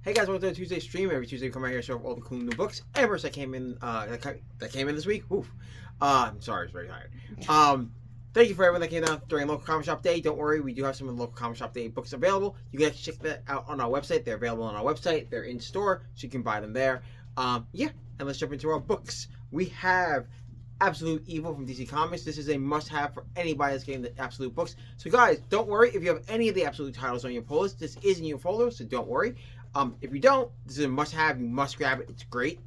Hey guys, welcome to the Tuesday stream. Every Tuesday we come out here and show off all the cool new books and books that came in that came in this week. Oof. I'm sorry, I was very tired. Thank you for everyone that came down during local comic shop day. Don't worry, we do have some of the local comic shop day books available. You can actually check that out on our website. They're available on our website. They're in store, so you can buy them there. Yeah, and let's jump into our books. We have Absolute Evil from DC Comics. This is a must-have for anybody that's getting the Absolute books. So guys, don't worry if you have any of the Absolute titles on your pull list. This is in your folder, so don't worry. If you don't, this is a must-have. You must grab it. It's great.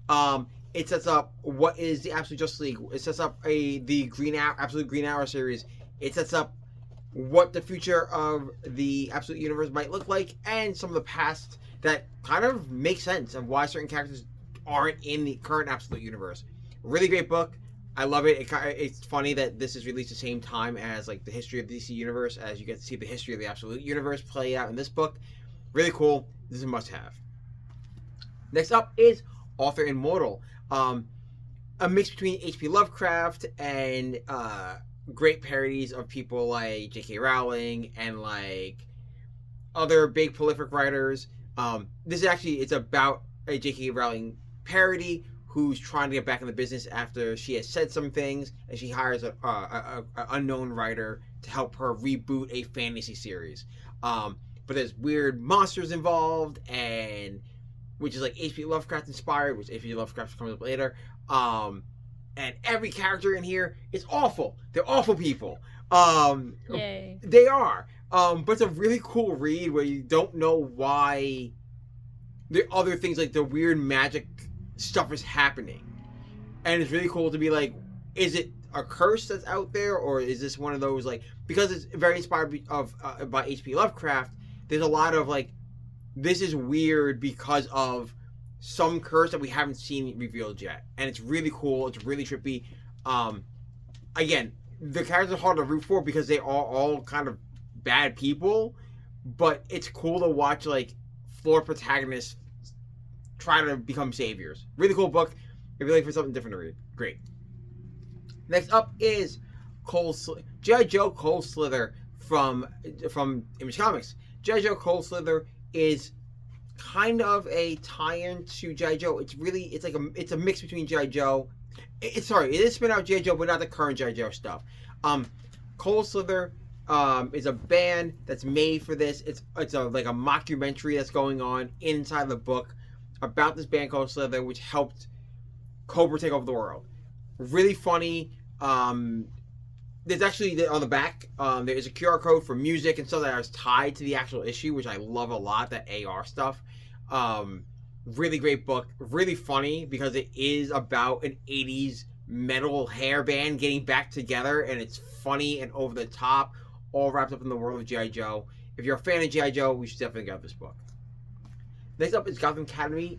It sets up what is the Absolute Justice League. It sets up the Absolute Green Arrow series. It sets up what the future of the Absolute Universe might look like, and some of the past that kind of make sense of why certain characters aren't in the current Absolute Universe. Really great book. I love it. It's funny that this is released the same time as like the history of the DC Universe, as you get to see the history of the Absolute Universe play out in this book. Really cool. This is a must-have. Next up is Author Immortal. A mix between H.P. Lovecraft and great parodies of people like J.K. Rowling and like other big prolific writers. This is actually, it's about a J.K. Rowling parody who's trying to get back in the business after she has said some things, and she hires an unknown writer to help her reboot a fantasy series. But there's weird monsters involved, and which is like H.P. Lovecraft inspired, which H.P. Lovecraft comes up later. And every character in here is awful. They're awful people. Yay. They are. But it's a really cool read where you don't know why the other things like the weird magic stuff is happening. And it's really cool to be like, is it a curse that's out there, or is this one of those like, because it's very inspired by H.P. Lovecraft, there's a lot of like, this is weird because of some curse that we haven't seen revealed yet. And it's really cool. It's really trippy. Again, the characters are hard to root for because they are all kind of bad people, but it's cool to watch like flawed protagonists try to become saviors. Really cool book. If you're looking for something different to read, great. Next up is G.I. Joe Cold Slither from Image Comics. G.I. Joe Cold Slither is kind of a tie-in to G.I. Joe. It's a mix between G.I. Joe. It is spin out G.I. Joe, but not the current G.I. Joe stuff. Cold Slither is a band that's made for this. It's like a mockumentary that's going on inside the book about this band called Slither, which helped Cobra take over the world. Really funny. There's actually on the back there is a QR code for music and stuff that is tied to the actual issue, which I love a lot. That AR stuff. Really great book. Really funny because it is about an 80s metal hair band getting back together, and it's funny and over the top, all wrapped up in the world of G.I. Joe. If you're a fan of G.I. Joe, we should definitely get this book. Next up is Gotham Academy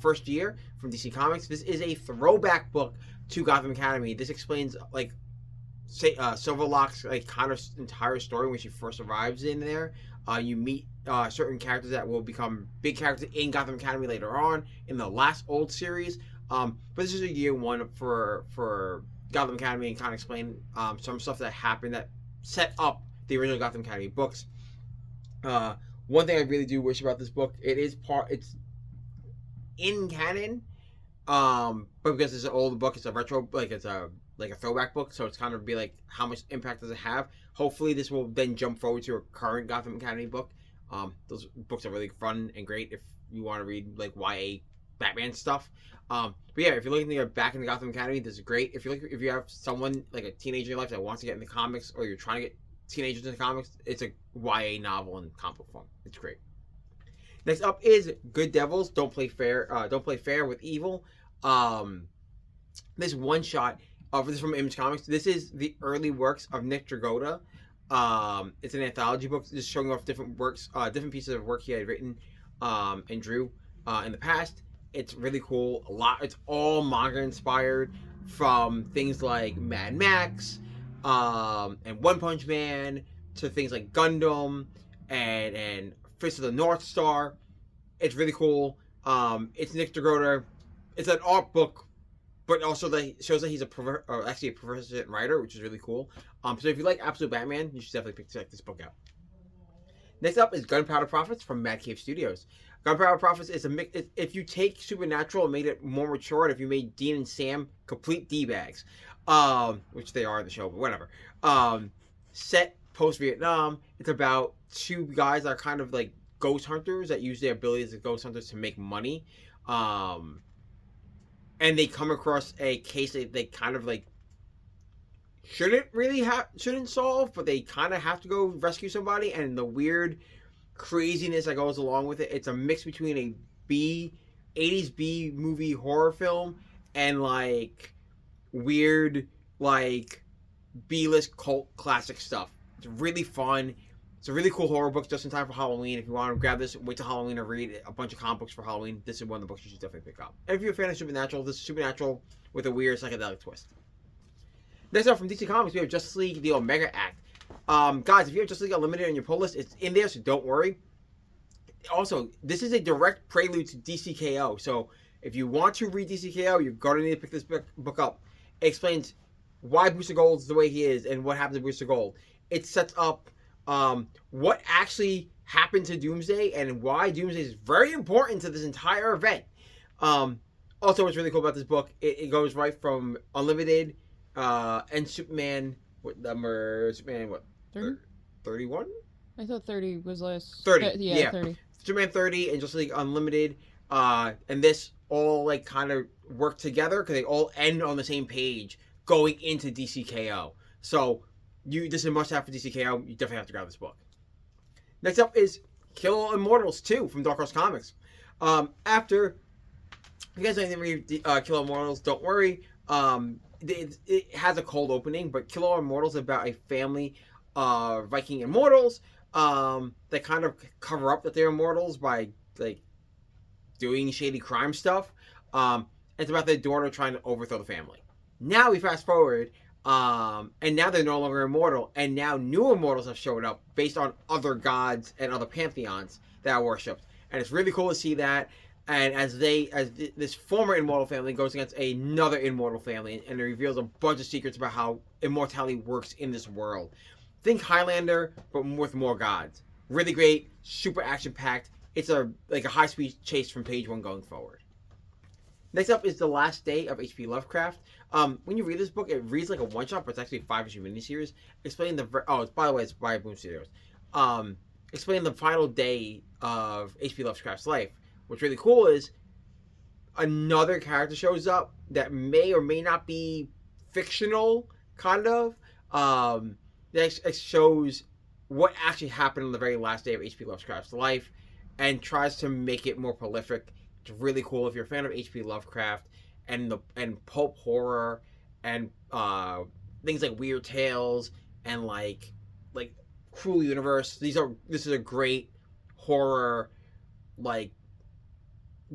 first year from DC Comics. This is a throwback book to Gotham Academy. This explains like Silverlock's like kind of entire story when she first arrives in there. You meet certain characters that will become big characters in Gotham Academy later on in the last old series. But this is a year one for Gotham Academy, and kind of explain some stuff that happened that set up the original Gotham Academy books. One thing I really do wish about this book, it's in canon, but because it's an old book, it's a retro, like it's a throwback book, so it's kind of be like, how much impact does it have? Hopefully this will then jump forward to a current Gotham Academy book. Those books are really fun and great if you want to read like YA Batman stuff. But yeah, if you're looking to get back into Gotham Academy, this is great. If you have someone like a teenager in your life that wants to get into comics, or you're trying to get teenagers into comics, it's a YA novel in comic book form. It's great. Next up is Good Devils. Don't play fair with evil. This one shot this is from Image Comics. This is the early works of Nick Dragotta. It's an anthology book just showing off different works, different pieces of work he had written and drew in the past. It's really cool. It's all manga inspired, from things like Mad Max and One Punch Man to things like Gundam and Fist of the North Star. It's really cool. It's Nick Dragotta. It's an art book, but also that shows that he's actually a proficient writer, which is really cool. So if you like Absolute Batman, you should definitely check this book out. Next up is Gunpowder Profits from Madcave Studios. Gunpowder Profits is a mix. If you take Supernatural and made it more mature, and if you made Dean and Sam complete D-bags, which they are in the show, but whatever. Set post Vietnam, it's about two guys that are kind of like ghost hunters that use their abilities as ghost hunters to make money. And they come across a case that they kind of like shouldn't solve, but they kind of have to go rescue somebody, and the weird craziness that goes along with it. It's a mix between a 80s B movie horror film and like weird like B-list cult classic stuff. It's really fun. It's a really cool horror book just in time for Halloween. If you want to grab this, wait till Halloween to read a bunch of comic books for Halloween. This is one of the books you should definitely pick up. And if you're a fan of Supernatural, this is Supernatural with a weird psychedelic twist. Next up from DC Comics, we have Justice League: The Omega Act. Guys, if you have Justice League Unlimited on your pull list, it's in there, so don't worry. Also, this is a direct prelude to DCKO, so if you want to read DCKO, you're going to need to pick this book up. It explains why Booster Gold is the way he is and what happened to Booster Gold. It sets up what actually happened to Doomsday and why Doomsday is very important to this entire event. Also, what's really cool about this book, it goes right from Unlimited and Superman. What number? Superman, what? 30? 31? I thought 30 was last. 30. Yeah, 30. Superman 30 and Justice League Unlimited. And this all like kind of work together because they all end on the same page going into DCKO. So this is a must-have for DCKO. You definitely have to grab this book. Next up is Kill All Immortals 2 from Dark Horse Comics. After if you guys didn't read Kill All Immortals, don't worry. It has a cold opening, but Kill All Immortals is about a family of Viking immortals that kind of cover up that they're immortals by like doing shady crime stuff. It's about their daughter trying to overthrow the family. Now we fast forward, and now they're no longer immortal, and now new immortals have showed up based on other gods and other pantheons that are worshipped, and it's really cool to see that. And as this former immortal family goes against another immortal family, and it reveals a bunch of secrets about how immortality works in this world. Think Highlander, but with more gods. Really great, super action-packed. It's a high-speed chase from page 1 going forward. Next up is The Last Day of H.P. Lovecraft. When you read this book, it reads like a one-shot, but it's actually a 5-issue miniseries. Explaining it's by Boom Studios. Explaining the final day of H.P. Lovecraft's life. What's really cool is another character shows up that may or may not be fictional, kind of. That shows what actually happened on the very last day of H.P. Lovecraft's life and tries to make it more prolific. It's really cool if you're a fan of H.P. Lovecraft and pulp horror and things like Weird Tales and like Cruel Universe. This is a great horror like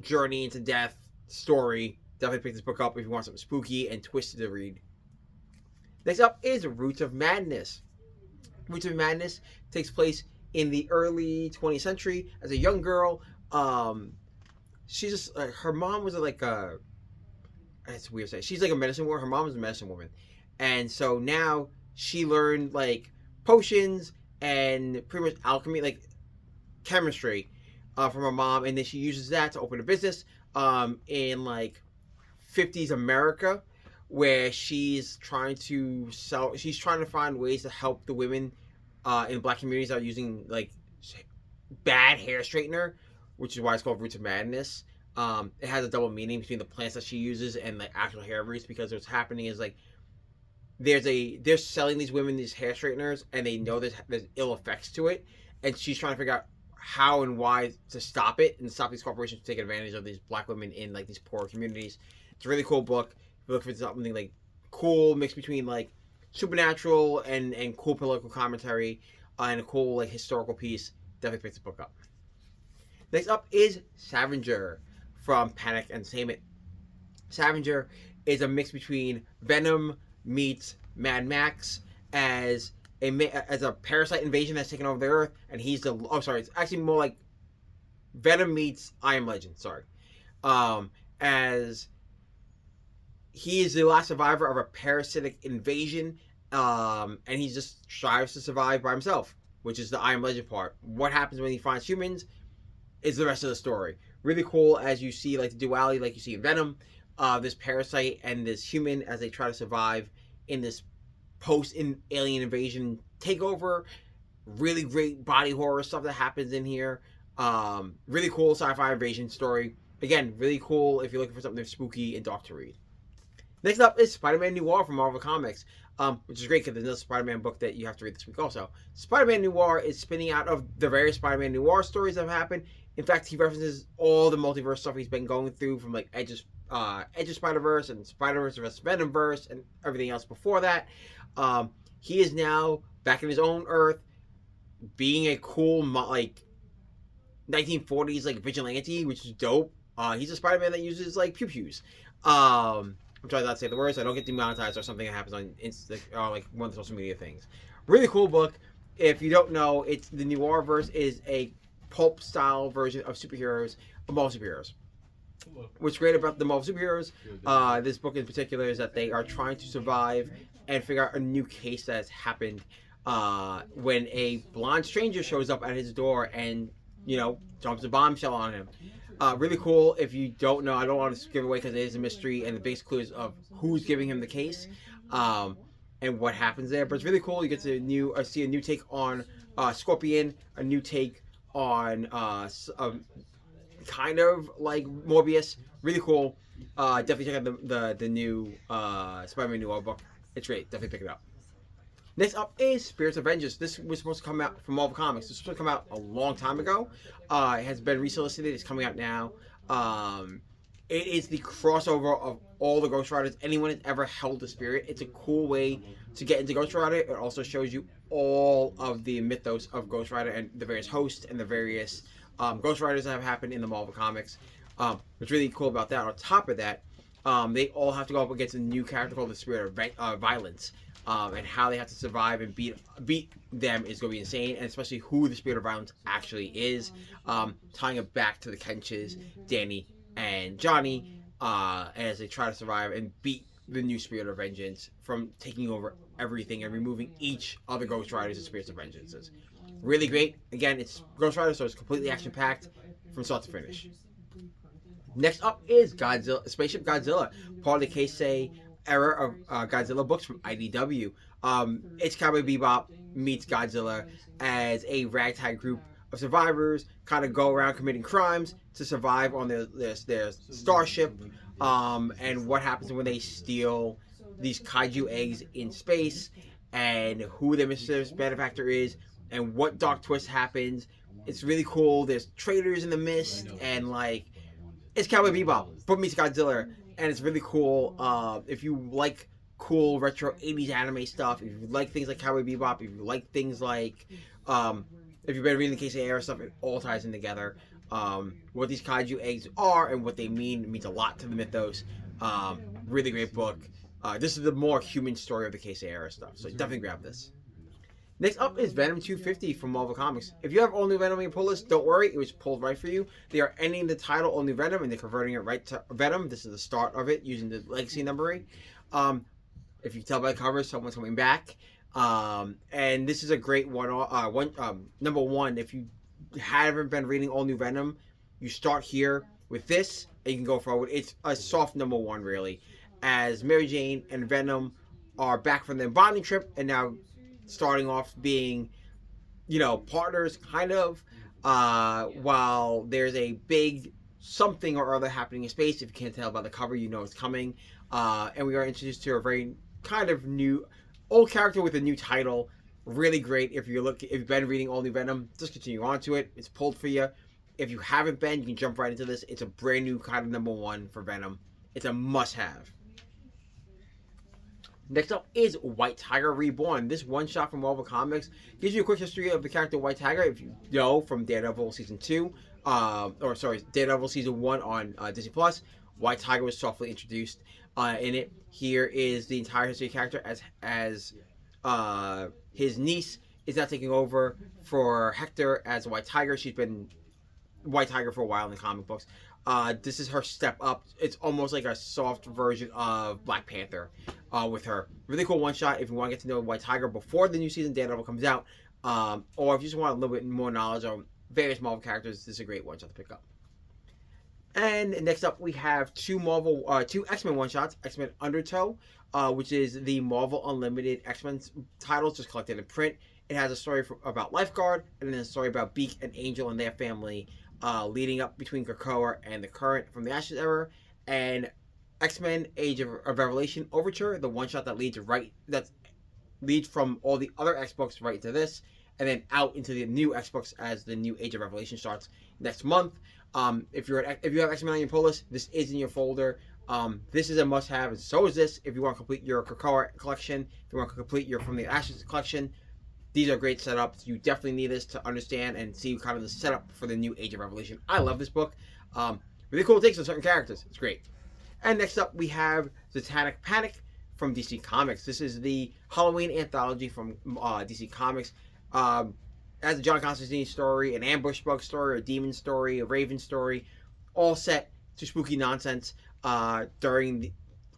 journey into death story. Definitely pick this book up if you want something spooky and twisted to read. Next up is Roots of Madness. Roots of Madness takes place in the early 20th century as a young girl. She's just her mom was like a it's weird to say. She's like a medicine woman. Her mom was a medicine woman, and so now she learned like potions and pretty much alchemy, like chemistry, from her mom, and then she uses that to open a business in like 50s America, where she's trying to find ways to help the women in black communities that are using like bad hair straightener, which is why it's called Roots of Madness. It has a double meaning between the plants that she uses and the actual hair roots, because what's happening is like they're selling these women these hair straighteners, and they know there's ill effects to it, and she's trying to figure out how and why to stop it and stop these corporations from taking advantage of these black women in like these poor communities. It's a really cool book. If you look for something like cool mixed between like supernatural and cool political commentary and a cool like historical piece, definitely pick this book up. Next up is Scavenger from Panic Entertainment. Scavenger is a mix between Venom meets Mad Max as a parasite invasion that's taken over the Earth, and it's actually more like Venom meets I Am Legend. As he is the last survivor of a parasitic invasion, and he just strives to survive by himself. which is the I Am Legend part. What happens when he finds humans is the rest of the story. Really cool as you see like the duality, like you see in Venom, this parasite and this human as they try to survive in this post-alien invasion takeover. Really great body horror stuff that happens in here. Really cool sci-fi invasion story. Again, really cool if you're looking for something spooky and dark to read. Next up is Spider-Man Noir from Marvel Comics, which is great because there's another Spider-Man book that you have to read this week also. Spider-Man Noir is spinning out of the various Spider-Man Noir stories that have happened. In fact, he references all the multiverse stuff he's been going through from like Edge of Spider-Verse and Spider-Verse vs. Venomverse and everything else before that. He is now back in his own Earth, being a cool like 1940s like vigilante, which is dope. He's a Spider-Man that uses like pew-pews. I'm trying not to say the words so I don't get demonetized or something that happens on like one of the social media things. Really cool book. If you don't know, it's the Noir verse is a pulp style version of superheroes, of Marvel superheroes. What's great about the Marvel superheroes, this book in particular, is that they are trying to survive and figure out a new case that has happened when a blonde stranger shows up at his door and, you know, drops a bombshell on him. Really cool. If you don't know, I don't want to give away because it is a mystery and the biggest clue is of who's giving him the case and what happens there. But it's really cool. You get to see a new take on Scorpion, a new take on kind of like Morbius. Really cool. Definitely check out the new Spider-Man Noir book. It's great. Definitely pick it up. Next up is Spirits of Vengeance. This was supposed to come out from Marvel Comics. This was supposed to come out a long time ago. It has been resolicited. It's coming out now. It is the crossover of all the Ghost Riders. Anyone has ever held the spirit. It's a cool way to get into Ghost Rider. It also shows you all of the mythos of Ghost Rider and the various hosts and the various Ghost Riders that have happened in the Marvel Comics. What's really cool about that, on top of that, they all have to go up against a new character called the Spirit of Violence. And how they have to survive and beat them is going to be insane, and especially who the Spirit of Violence actually is, tying it back to the Kenches, Danny and Johnny, as they try to survive and beat the new Spirit of Vengeance from taking over everything and removing each other Ghost Riders and Spirits of Vengeances. Really great. Again, it's Ghost Rider, so it's completely action-packed from start to finish. Next up is Godzilla, Spaceship Godzilla, part of the Keisei era of Godzilla books from IDW. It's Cowboy Bebop meets Godzilla as a ragtag group of survivors kind of go around committing crimes to survive on their starship, and what happens when they steal these kaiju eggs in space, and who their mysterious benefactor is, and what dark twist happens. It's really cool. There's traitors in the mist, and like, it's Cowboy Bebop but meets Godzilla. And it's really cool. If you like cool retro 80s anime stuff, if you like things like Cowboy Bebop, if you like things like, if you've been reading the Keisei era stuff, it all ties in together. What these kaiju eggs are and what they mean means a lot to the mythos. Really great book. This is the more human story of the Keisei era stuff, so definitely grab this. Next up is Venom 250 from Marvel Comics. If you have all new Venom on your pull list, don't worry, it was pulled right for you. They are ending the title All New Venom and they're converting it right to Venom. This is the start of it using the legacy numbering. If you can tell by the cover, someone's coming back. And this is a great number one. If you haven't been reading All New Venom, you start here with this and you can go forward. It's a soft number one, really, as Mary Jane and Venom are back from their bonding trip and now starting off being, you know, partners, kind of, while there's a big something or other happening in space. If you can't tell by the cover, you know it's coming. And we are introduced to a very kind of new, old character with a new title. Really great. If you've been reading All New Venom, just continue on to it. It's pulled for you. If you haven't been, you can jump right into this. It's a brand new kind of number one for Venom. It's a must-have. Next up is White Tiger Reborn. This one-shot from Marvel Comics gives you a quick history of the character White Tiger. If you know from Daredevil Season 2, Daredevil Season 1 on Disney+, White Tiger was softly introduced in it. Here is the entire history of the character as his niece is now taking over for Hector as a White Tiger. She's been White Tiger for a while in the comic books. This is her step up. It's almost like a soft version of Black Panther with her. Really cool one-shot if you want to get to know White Tiger before the new season Daredevil comes out. Or if you just want a little bit more knowledge on various Marvel characters, this is a great one shot to pick up. And next up, we have two X-Men one-shots. X-Men Undertow, which is the Marvel Unlimited X-Men titles just collected in print. It has a story about Lifeguard, and then a story about Beak and Angel and their family, leading up between Krakoa and the current from the Ashes era, and X-Men Age of Revelation Overture, the one-shot that leads from all the other X books right into this, and then out into the new X books as the new Age of Revelation starts next month. If you have X-Men on your pull list, this is in your folder. This is a must-have, and so is this. If you want to complete your Krakoa collection, if you want to complete your From the Ashes collection, these are great setups. You definitely need this to understand and see kind of the setup for the new Age of Revelation. I love this book. Really cool takes on certain characters. It's great. And next up, we have Zatannic Panick from DC Comics. This is the Halloween anthology from DC Comics. As a John Constantine story, an ambush bug story, a demon story, a raven story, all set to spooky nonsense during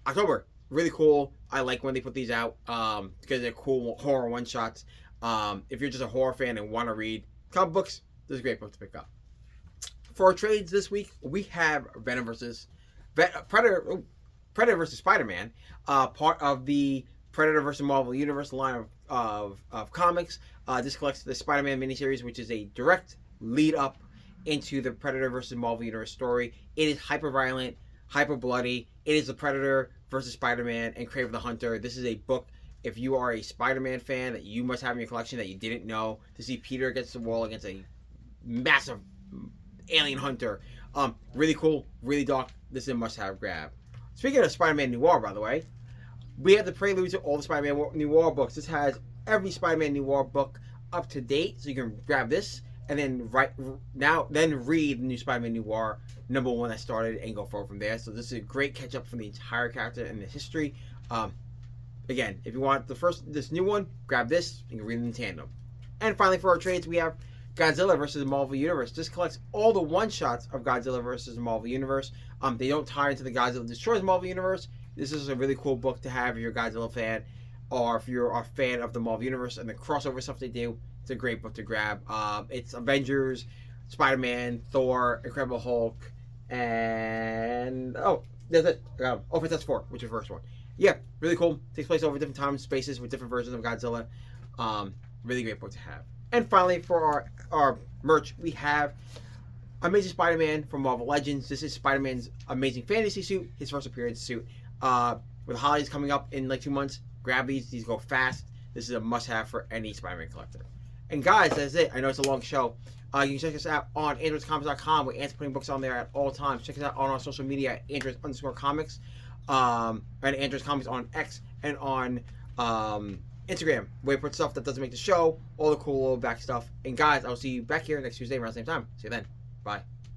October. Really cool. I like when they put these out because they're cool horror one-shots. If you're just a horror fan and want to read comic books, this is a great book to pick up. For our trades this week, we have Venom versus Predator versus Spider-Man, part of the Predator versus Marvel Universe line of comics. This collects the Spider-Man miniseries, which is a direct lead up into the Predator versus Marvel Universe story. It is hyper violent, hyper bloody. It is the Predator versus Spider-Man and Kraven the Hunter. This is a book, if you are a Spider-Man fan, that you must have in your collection that you didn't know. To see Peter against the wall against a massive alien hunter. Really cool, really dark. This is a must-have grab. Speaking of Spider-Man Noir, by the way, we have the prelude to all the Spider-Man Noir books. This has every Spider-Man Noir book up to date, so you can grab this and then read the new Spider-Man Noir #1 that started and go forward from there. So this is a great catch-up from the entire character and the history. Again, if you want this new one, grab this and you can read them in tandem. And finally, for our trades, we have Godzilla versus the Marvel Universe. This collects all the one-shots of Godzilla versus the Marvel Universe. They don't tie into the Godzilla Destroys Marvel Universe. This is a really cool book to have if you're a Godzilla fan, or if you're a fan of the Marvel Universe and the crossover stuff they do. It's a great book to grab. It's Avengers, Spider-Man, Thor, Incredible Hulk, and that's it. That's 4, which is the first one. Yeah, really cool. Takes place over different time spaces with different versions of Godzilla. Really great book to have. And finally, for our merch, we have Amazing Spider-Man from Marvel Legends. This is Spider-Man's Amazing Fantasy suit, his first appearance suit. With the holidays coming up in like 2 months, grab these. These go fast. This is a must-have for any Spider-Man collector. And guys, that's it. I know it's a long show. You can check us out on androidscomics.com. We're putting books on there at all times. Check us out on our social media at androids_comics. And Androids Comics on X and on Instagram, where we put stuff that doesn't make the show, all the cool back stuff. And guys, I'll see you back here next Tuesday around the same time. See you then. Bye.